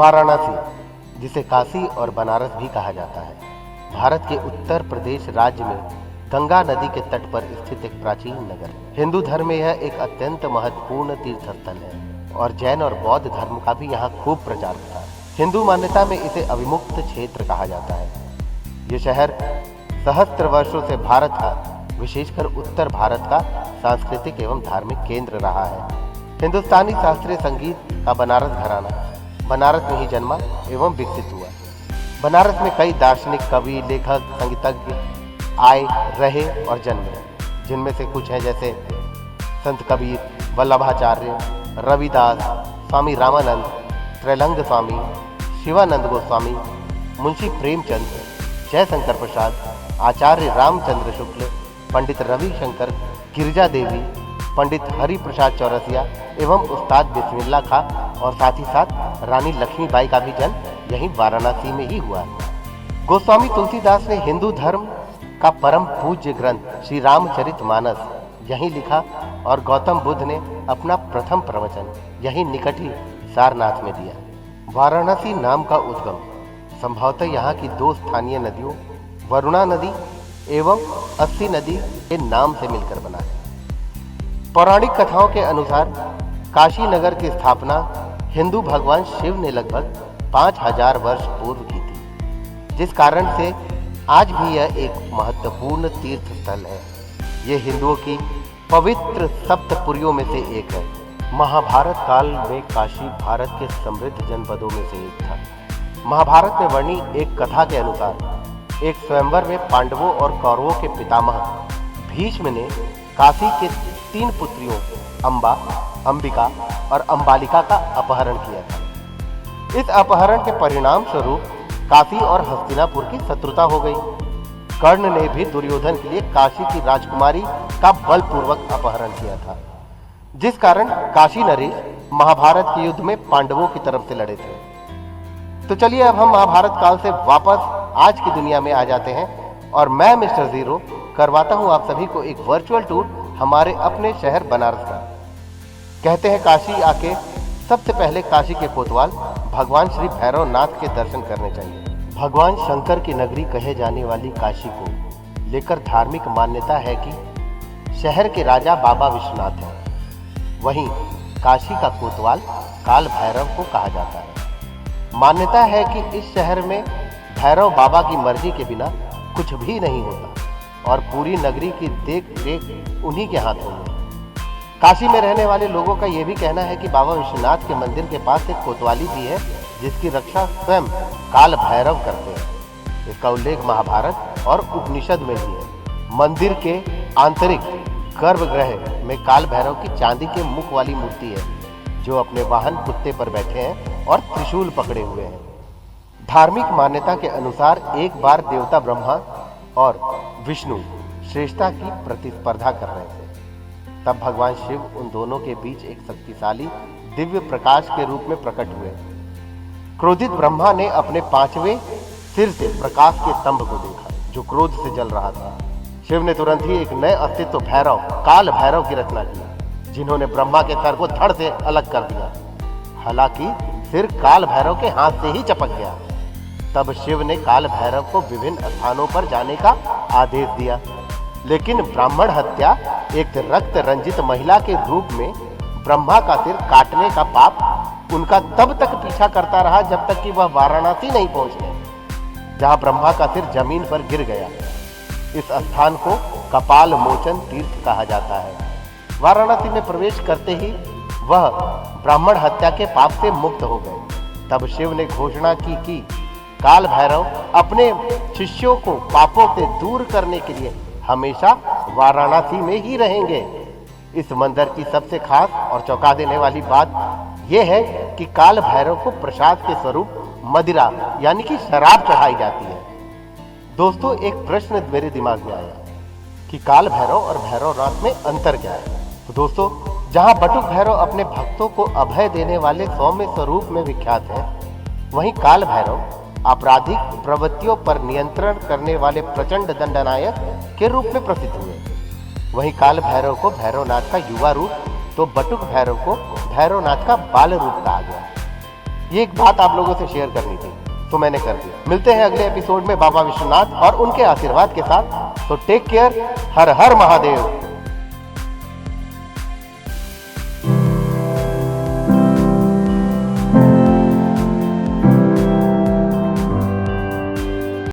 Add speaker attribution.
Speaker 1: वाराणसी, जिसे काशी और बनारस भी कहा जाता है, भारत के उत्तर प्रदेश राज्य में गंगा नदी के तट पर स्थित एक प्राचीन नगर है। हिंदू धर्म में यह एक अत्यंत महत्वपूर्ण तीर्थ स्थल है और जैन और बौद्ध धर्म का भी यहाँ खूब प्रचार होता है। हिंदू मान्यता में इसे अविमुक्त क्षेत्र कहा जाता है। ये शहर सहस्त्र वर्षों से भारत का, विशेषकर उत्तर भारत का सांस्कृतिक एवं धार्मिक केंद्र रहा है। हिंदुस्तानी शास्त्रीय संगीत का बनारस घराना बनारस में ही जन्मा एवं विकसित हुआ। बनारस में कई दार्शनिक, कवि, लेखक, संगीतज्ञ आए, रहे और जन्मे, जिनमें से कुछ हैं जैसे संत कबीर, वल्लभाचार्य, रविदास, स्वामी रामानंद, त्रैलंग स्वामी, शिवानंद गोस्वामी, मुंशी प्रेमचंद, जयशंकर प्रसाद, आचार्य रामचंद्र शुक्ल, पंडित रविशंकर, गिरिजा देवी, पंडित हरि प्रसाद चौरसिया एवं उस्ताद बिस्मिल्लाह खां, और साथ ही साथ रानी लक्ष्मीबाई का भी जन्म यहीं वाराणसी में ही हुआ। गोस्वामी तुलसीदास ने हिंदू धर्म का परम पूज्य ग्रंथ श्री रामचरितमानस यहीं लिखा और गौतम बुद्ध ने अपना प्रथम प्रवचन यहीं निकट ही सारनाथ में दिया। वाराणसी नाम का उद्गम संभवतः यहाँ की दो स्थानीय नदियों वरुणा नदी एवं अस्सी नदी के नाम से मिलकर बना है। पौराणिक कथाओं के अनुसार काशी नगर की स्थापना हिंदू भगवान शिव ने लगभग 5000 वर्ष पूर्व की थी, जिस कारण से आज भी यह एक महत्वपूर्ण तीर्थ स्थल है। ये हिंदुओं की पवित्र सप्तपुरियों में से एक है। महाभारत काल में काशी भारत के समृद्ध जनपदों में से एक था। महाभारत में वर्णी एक कथा के अनुसार एक स्वयंवर में पांडवों और कौरवों के पितामह भीष्म ने काशी के 3 पुत्रियों अंबा, अंबिका और अंबालिका का अपहरण किया था। इस अपहरण के परिणाम स्वरूप काशी और हस्तिनापुर की शत्रुता हो गई। कर्ण ने भी दुर्योधन के लिए काशी की राजकुमारी का बलपूर्वक अपहरण किया था, जिस कारण काशी नरेश महाभारत के युद्ध में पांडवों की तरफ से लड़े थे। तो चलिए अब हम महाभारत काल से वापस आज की दुनिया में आ जाते हैं और मैं मिस्टर जीरो करवाता हूं आप सभी को एक वर्चुअल टूर हमारे अपने शहर बनारस का। कहते हैं काशी आके सबसे पहले काशी के कोतवाल भगवान श्री भैरवनाथ के दर्शन करने चाहिए। भगवान शंकर की नगरी कहे जाने वाली काशी को लेकर धार्मिक मान्यता है कि शहर के राजा बाबा विश्वनाथ हैं। वहीं काशी का कोतवाल काल भैरव को कहा जाता है। मान्यता है कि इस शहर में भैरव बाबा की मर्जी के बिना कुछ भी नहीं होता और पूरी नगरी की देख रेख उन्हीं के हाथों में। काशी में रहने वाले लोगों का यह भी कहना है कि बाबा विश्वनाथ के मंदिर के पास एक कोतवाली भी है जिसकी रक्षा स्वयं काल भैरव करते हैं। इसका उल्लेख महाभारत और उपनिषद में भी है। मंदिर के आंतरिक गर्भगृह में काल भैरव की चांदी के मुख वाली मूर्ति है, जो अपने वाहन कुत्ते पर बैठे हैं और त्रिशूल पकड़े हुए हैं। धार्मिक मान्यता के अनुसार एक बार देवता ब्रह्मा और विष्णु श्रेष्ठता की प्रतिस्पर्धा कर रहे थे। तब भगवान शिव उन दोनों के बीच एक शक्तिशाली दिव्य प्रकाश के रूप में प्रकट हुए। क्रोधित ब्रह्मा ने अपने 5वें सिर से प्रकाश के स्तंभ को देखा जो क्रोध से जल रहा था। शिव ने तुरंत ही एक नए अस्तित्व भैरव, काल भैरव की रचना की, जिन्होंने ब्रह्मा के सर को धड़ से अलग कर दिया। हालांकि सिर काल भैरव के हाथ से ही चपक गया। तब शिव ने काल भैरव को विभिन्न स्थानों पर जाने का आदेश दिया, लेकिन ब्राह्मण हत्या एक रक्त रंजित महिला के रूप में ब्रह्मा का सिर काटने का पाप उनका तब तक पीछा करता रहा जब तक कि वह वाराणसी नहीं पहुंचे, जहां ब्रह्मा का सिर जमीन पर गिर गया। इस स्थान को कपाल मोचन तीर्थ कहा जाता है। वाराणसी में प्रवेश करते ही वह ब्राह्मण हत्या के पाप से मुक्त हो गए। तब शिव ने घोषणा की कि काल भैरव अपने शिष्यों को पापों से दूर करने के लिए हमेशा वाराणसी में ही रहेंगे। इस मंदिर की सबसे खास और चौंका देने वाली बात यह है कि काल भैरव को प्रसाद के स्वरूप मदिरा यानी कि शराब चढ़ाई जाती है। दोस्तों, एक प्रश्न मेरे दिमाग में आया कि काल भैरव और भैरवनाथ में अंतर क्या है। तो दोस्तों, जहां बटुक भैरव अपने भक्तों को अभय देने वाले सौम्य स्वरूप में विख्यात है, वहीं काल भैरव आपराधिक प्रवृत्तियों पर नियंत्रण करने वाले प्रचंड दंडनायक के रूप में प्रसिद्ध हुए। वहीं काल भैरव को भैरवनाथ का युवा रूप तो बटुक भैरव को भैरवनाथ का बाल रूप कहा गया। ये एक बात आप लोगों से शेयर करनी थी, तो मैंने कर दिया। मिलते हैं अगले एपिसोड में बाबा विश्वनाथ और उनके आशीर्वाद के साथ। तो टेक केयर। हर हर महादेव।